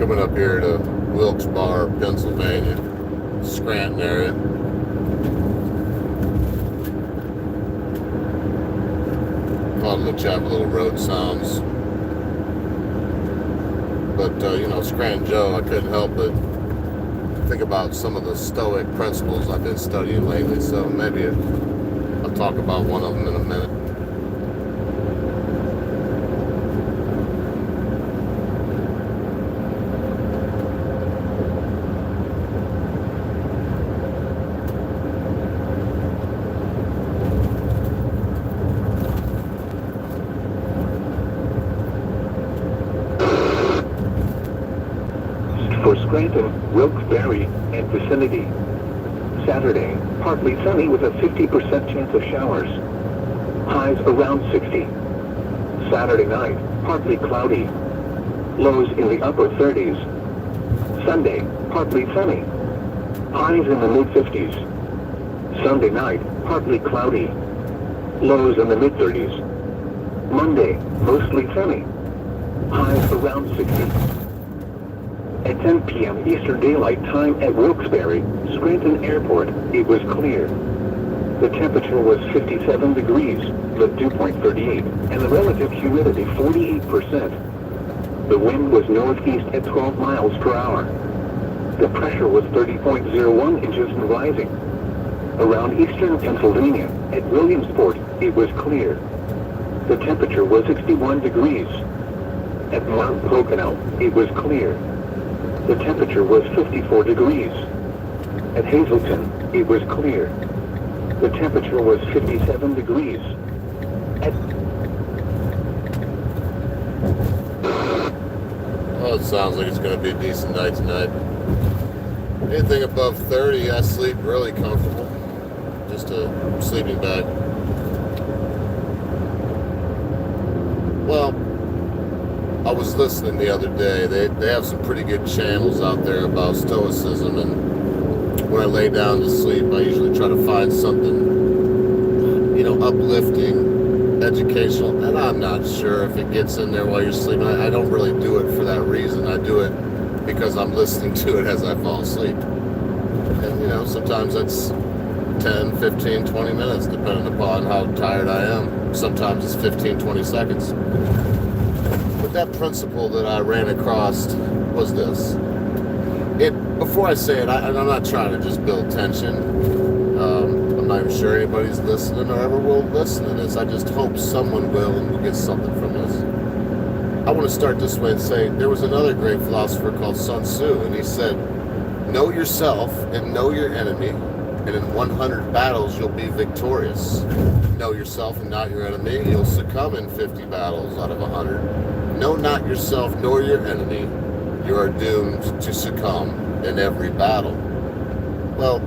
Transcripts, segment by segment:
coming up here to Wilkes-Barre, Pennsylvania, Scranton area. Thought let's have little road sounds. But, Scranton Joe, I couldn't help but think about some of the Stoic principles I've been studying lately, so maybe I'll talk about one of them in a minute. For Scranton, Wilkes-Barre, and vicinity. Saturday, partly sunny with a 50% chance of showers. Highs around 60. Saturday night, partly cloudy. Lows in the upper 30s. Sunday, partly sunny. Highs in the mid-50s. Sunday night, partly cloudy. Lows in the mid-30s. Monday, mostly sunny. Highs around 60. At 10 p.m. Eastern Daylight Time at Wilkes-Barre, Scranton Airport, it was clear. The temperature was 57 degrees, the dew point 38, and the relative humidity 48%. The wind was northeast at 12 miles per hour. The pressure was 30.01 inches and rising. Around eastern Pennsylvania, at Williamsport, it was clear. The temperature was 61 degrees. At Mount Pocono, it was clear. The temperature was 54 degrees. At Hazleton, it was clear. The temperature was 57 degrees. Well, it sounds like it's going to be a decent night tonight. Anything above 30, I sleep really comfortable. Just a sleeping bag. Well, I was listening the other day. They have some pretty good channels out there about Stoicism, and when I lay down to sleep, I usually try to find something, uplifting, educational, and I'm not sure if it gets in there while you're sleeping. I don't really do it for that reason. I do it because I'm listening to it as I fall asleep. And, sometimes that's 10, 15, 20 minutes, depending upon how tired I am. Sometimes it's 15, 20 seconds. But that principle that I ran across was this. Before I say it, I'm not trying to just build tension. I'm not even sure anybody's listening or ever will listen to this. I just hope someone will and will get something from this. I want to start this way and say, there was another great philosopher called Sun Tzu, and he said, know yourself and know your enemy, and in 100 battles you'll be victorious. Know yourself and not your enemy, you'll succumb in 50 battles out of 100. Know not yourself nor your enemy, you are doomed to succumb in every battle. Well,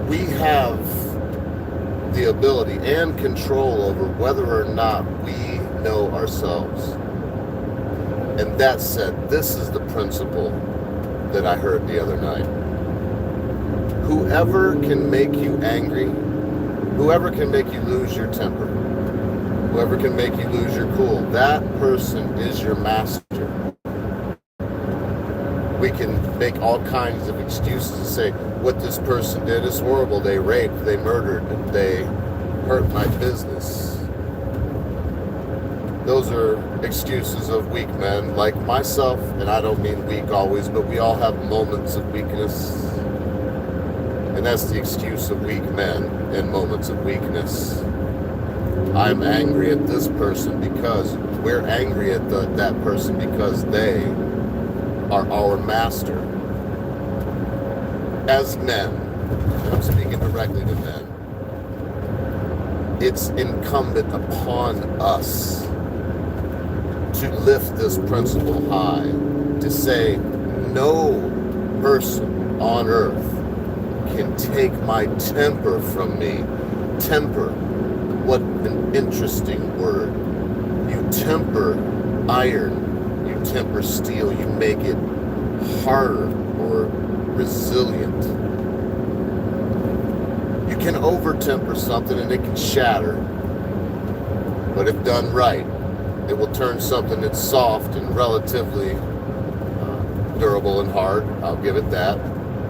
we have the ability and control over whether or not we know ourselves. And that said, this is the principle that I heard the other night. Whoever can make you angry, whoever can make you lose your temper, whoever can make you lose your cool, that person is your master. We can make all kinds of excuses and say, what this person did is horrible. They raped, they murdered, they hurt my business. Those are excuses of weak men like myself, and I don't mean weak always, but we all have moments of weakness. And that's the excuse of weak men in moments of weakness. I'm angry at this person because we're angry at that person because they are our master. As men, and I'm speaking directly to men, it's incumbent upon us to lift this principle high, to say no person on earth can take my temper from me. Temper, what an interesting word. You temper iron, you temper steel, you make it harder or resilient. You can over temper something and it can shatter, but if done right, It will turn something that's soft and relatively durable and hard. I'll give it that.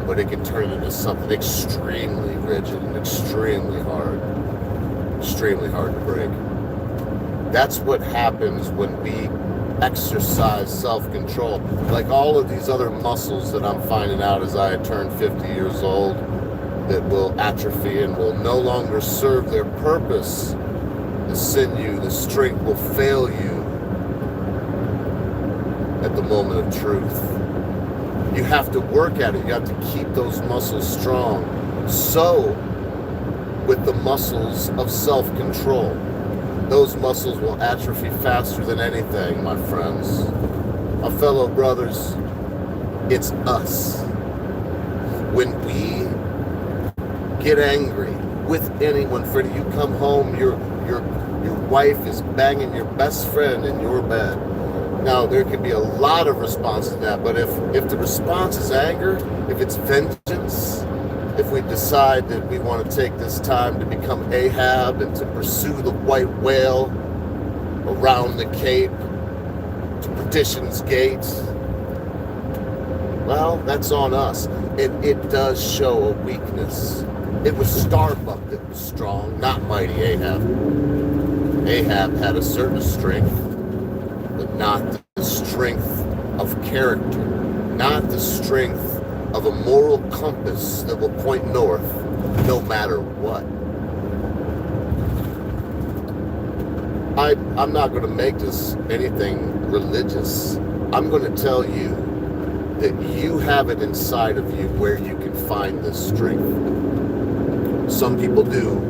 But it can turn into something extremely rigid and extremely hard to break. That's what happens when we exercise self-control. Like all of these other muscles that I'm finding out as I turn 50 years old that will atrophy and will no longer serve their purpose. The sinew, the strength will fail you at the moment of truth. You have to work at it. You have to keep those muscles strong. So, with the muscles of self-control, those muscles will atrophy faster than anything, my friends. My fellow brothers, it's us. When we get angry with anyone, Freddie, you come home, your wife is banging your best friend in your bed. Now, there can be a lot of response to that, but if the response is anger, if it's vengeance, if we decide that we want to take this time to become Ahab and to pursue the white whale around the Cape to Perdition's Gate, well, that's on us. It does show a weakness. It was Starbuck that was strong, not mighty Ahab. Ahab had a certain strength, but not the strength of character, not the strength of a moral compass that will point north no matter what. I'm not going to make this anything religious. I'm going to tell you that you have it inside of you where you can find this strength. Some people do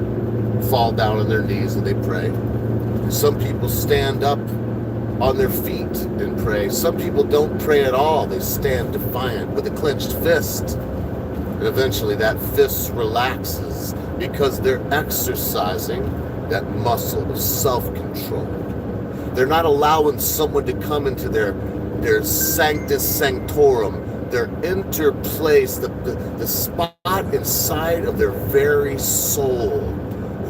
fall down on their knees and they pray. Some people stand up on their feet and pray. Some people don't pray at all. They stand defiant with a clenched fist. And eventually that fist relaxes because they're exercising that muscle of self-control. They're not allowing someone to come into their sanctus sanctorum, their interplace, the spot inside of their very soul,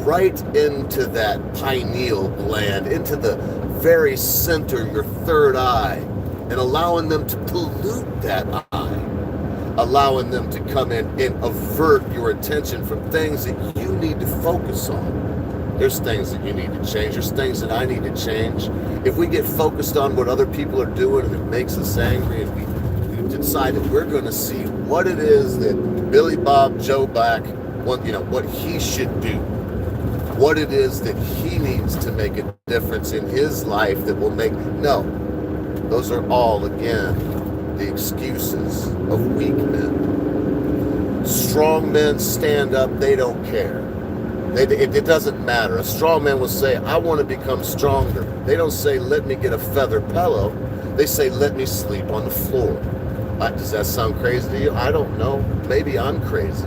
right into that pineal gland, into the very center, your third eye, and allowing them to pollute that eye, allowing them to come in and avert your attention from things that you need to focus on. There's things that you need to change. There's things that I need to change. If we get focused on what other people are doing and it makes us angry, and we decide that we're going to see what it is that Billy Bob Joe Black, what he should do, what it is that he needs to make a difference in his life that will make, no, those are all, again, the excuses of weak men. Strong men stand up, they don't care. It doesn't matter. A strong man will say, I want to become stronger. They don't say, let me get a feather pillow. They say, let me sleep on the floor. Does that sound crazy to you? I don't know. Maybe I'm crazy.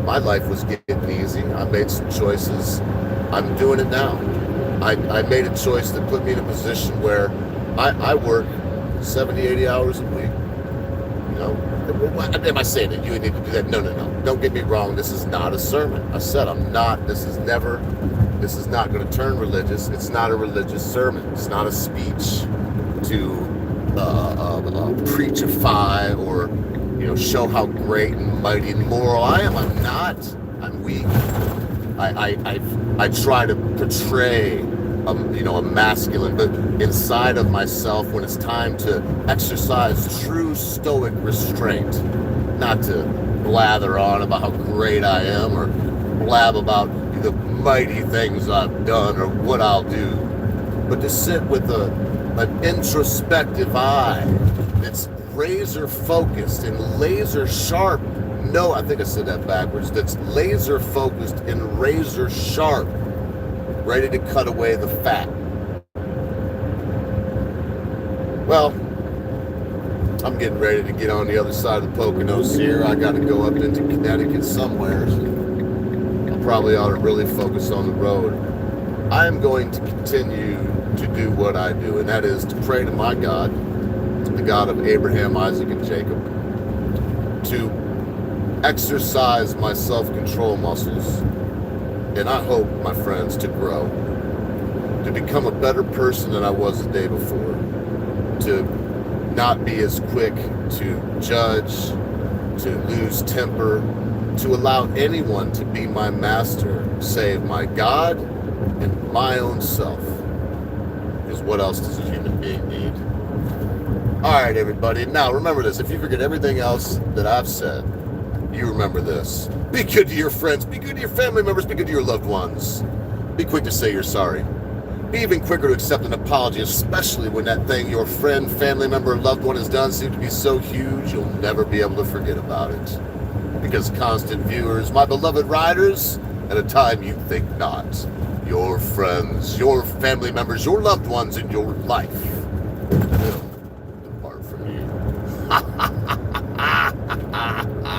My life was getting easy. I made some choices. I'm doing it now. I made a choice that put me in a position where I work 70, 80 hours a week. Am I saying that you need to do that? No. Don't get me wrong. This is not a sermon. I said I'm not. This is not going to turn religious. It's not a religious sermon. It's not a speech to preachify or show how great and mighty and moral I am. I'm not. I'm weak. I try to portray a masculine, but inside of myself, when it's time to exercise true stoic restraint, not to blather on about how great I am or blab about the mighty things I've done or what I'll do, but to sit with an introspective eye that's razor focused and laser sharp. No, I think I said that backwards. That's laser focused and razor sharp, ready to cut away the fat. Well, I'm getting ready to get on the other side of the Poconos here. I got to go up into Connecticut somewhere. I probably ought to really focus on the road. I am going to continue to do what I do, and that is to pray to my God, the God of Abraham, Isaac, and Jacob, to exercise my self-control muscles, and I hope, my friends, to grow. to become a better person than I was the day before, to not be as quick to judge, to lose temper, to allow anyone to be my master, save my God and my own self. Because what else does a human being need? All right, everybody. Now, remember this. If you forget everything else that I've said, you remember this. Be good to your friends. Be good to your family members. Be good to your loved ones. Be quick to say you're sorry. Be even quicker to accept an apology, especially when that thing your friend, family member, or loved one has done seems to be so huge you'll never be able to forget about it. Because constant viewers, my beloved riders, at a time you think not, your friends, your family members, your loved ones in your life will depart from you.